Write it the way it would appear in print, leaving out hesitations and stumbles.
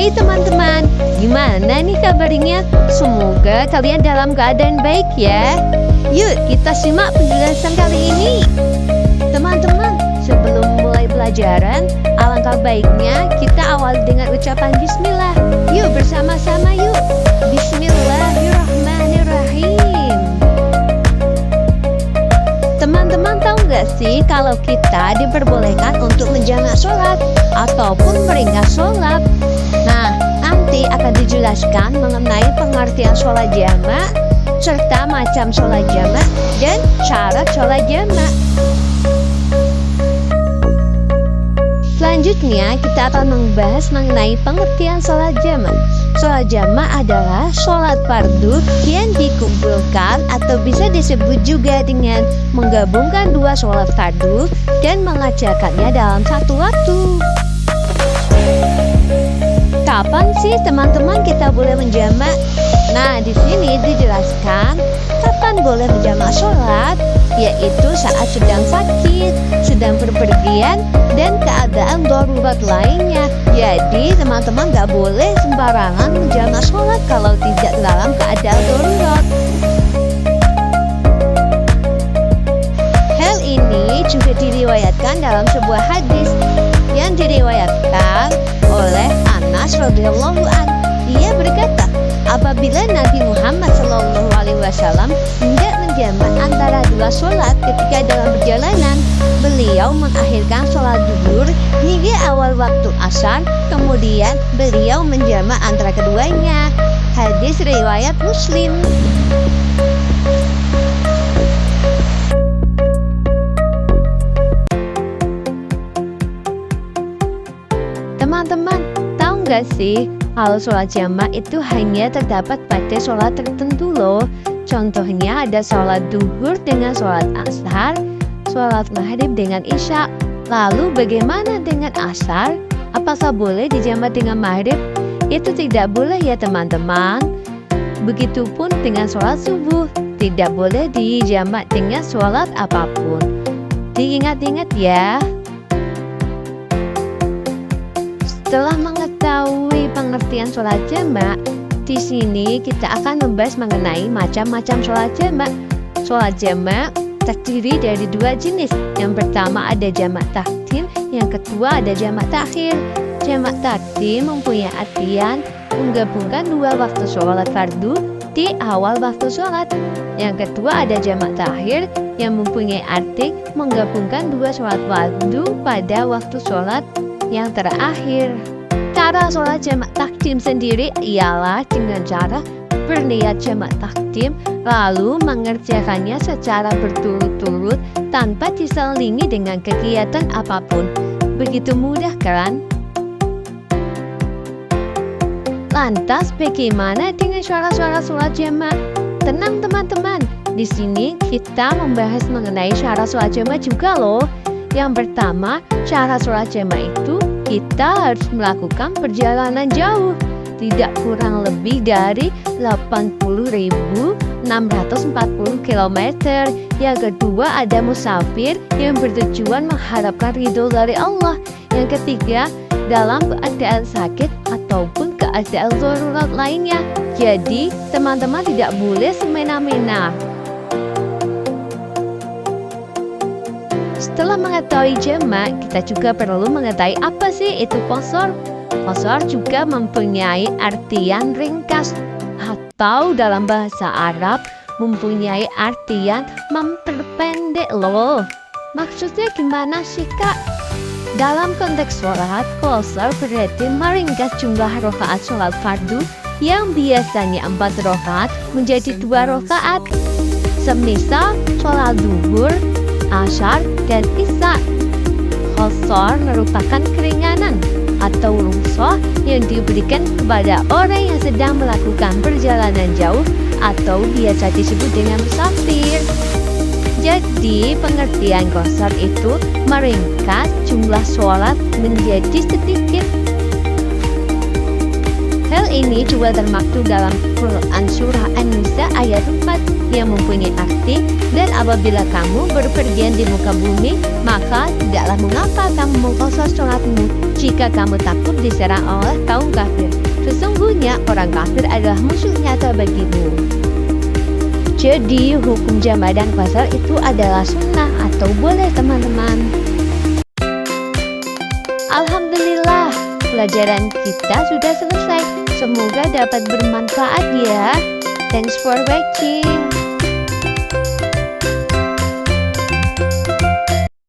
Hai teman-teman, gimana nih kabarnya? Semoga kalian dalam keadaan baik ya. Yuk kita simak penjelasan kali ini. Teman-teman, sebelum mulai pelajaran, alangkah baiknya kita awali dengan ucapan bismillah. Yuk bersama-sama yuk. Bismillahirrahmanirrahim. Teman-teman tahu gak sih kalau kita diperbolehkan untuk menjamak sholat ataupun meringat sholat? Nah, nanti akan dijelaskan mengenai pengertian sholat jamak serta macam sholat jamak dan syarat sholat jamak. Selanjutnya kita akan membahas mengenai pengertian sholat jamak. Sholat jamak adalah sholat fardu yang dikumpulkan atau bisa disebut juga dengan menggabungkan dua sholat fardu dan mengerjakannya dalam satu waktu. Kapan sih teman-teman kita boleh menjamak? Nah, di sini dijelaskan kapan boleh menjamak sholat, yaitu saat sedang sakit, sedang berpergian, dan keadaan darurat lainnya. Jadi teman-teman gak boleh sembarangan menjamak sholat kalau tidak dalam keadaan darurat. Hal ini juga diriwayatkan dalam sebuah hadis yang diriwayatkan oleh Anas radhiyallahu an. Ia berkata, apabila Nabi Muhammad SAW hendak menjamak antara dua sholat ketika dalam perjalanan, beliau mengakhirkan sholat zuhur hingga awal waktu asar, kemudian beliau menjamak antara keduanya. Hadis riwayat Muslim. Teman-teman, tahu nggak sih kalau sholat jamak itu hanya terdapat pada sholat tertentu loh. Contohnya ada sholat duhur dengan sholat asar, sholat maghrib dengan isya. Lalu bagaimana dengan asar? Apakah boleh dijamak dengan maghrib? Itu tidak boleh ya teman-teman. Begitupun dengan sholat subuh, tidak boleh dijamak dengan sholat apapun. Diingat-ingat ya. Setelah mengetahui pengertian sholat jamak, di sini kita akan membahas mengenai macam-macam sholat jamak. Sholat jamak terdiri dari dua jenis. Yang pertama ada jamak takdim, yang kedua ada jamak takhir. Jamak takdim mempunyai artian menggabungkan dua waktu sholat fardu di awal waktu sholat. Yang kedua ada jamak takhir yang mempunyai arti menggabungkan dua sholat fardu pada waktu sholat yang terakhir. Cara sholat jamak takdim sendiri ialah dengan cara berniat jamak takdim lalu mengerjakannya secara berturut-turut tanpa diselingi dengan kegiatan apapun. Begitu mudah kan? Lantas bagaimana dengan syarat-syarat sholat jamak? Tenang teman-teman, di sini kita membahas mengenai syarat sholat jamak juga loh. Yang pertama, syarat sholat jamak itu kita harus melakukan perjalanan jauh, tidak kurang lebih dari 80.640 km. Yang kedua ada musafir yang bertujuan mengharapkan ridho dari Allah. Yang ketiga, dalam keadaan sakit ataupun keadaan darurat lainnya. Jadi teman-teman tidak boleh semena-mena. Setelah mengetahui jamak, kita juga perlu mengetahui apa sih itu qashar. Qashar juga mempunyai artian ringkas atau dalam bahasa Arab mempunyai artian memperpendek loh. Maksudnya gimana sih kak? Dalam konteks sholat, qashar berarti meringkas jumlah rakaat sholat fardu yang biasanya 4 rakaat menjadi 2 rakaat. Semisal sholat duhur, asar, dan isya. Qashar merupakan keringanan atau rukhsah yang diberikan kepada orang yang sedang melakukan perjalanan jauh atau biasa disebut dengan musafir. Jadi pengertian qashar itu meringkas jumlah sholat menjadi sedikit. Hal ini juga termaktub dalam Quran Surah An-Nisa ayat 4 yang mempunyai arti, dan apabila kamu berpergian di muka bumi, maka tidaklah mengapa kamu mengkosor sholatmu jika kamu takut diserang oleh kaum kafir. Sesungguhnya orang kafir adalah musuh nyata bagimu. Jadi hukum jamak dan qasar itu adalah sunnah atau boleh teman-teman. Alhamdulillah, pelajaran kita sudah selesai. Semoga dapat bermanfaat ya. Thanks for watching.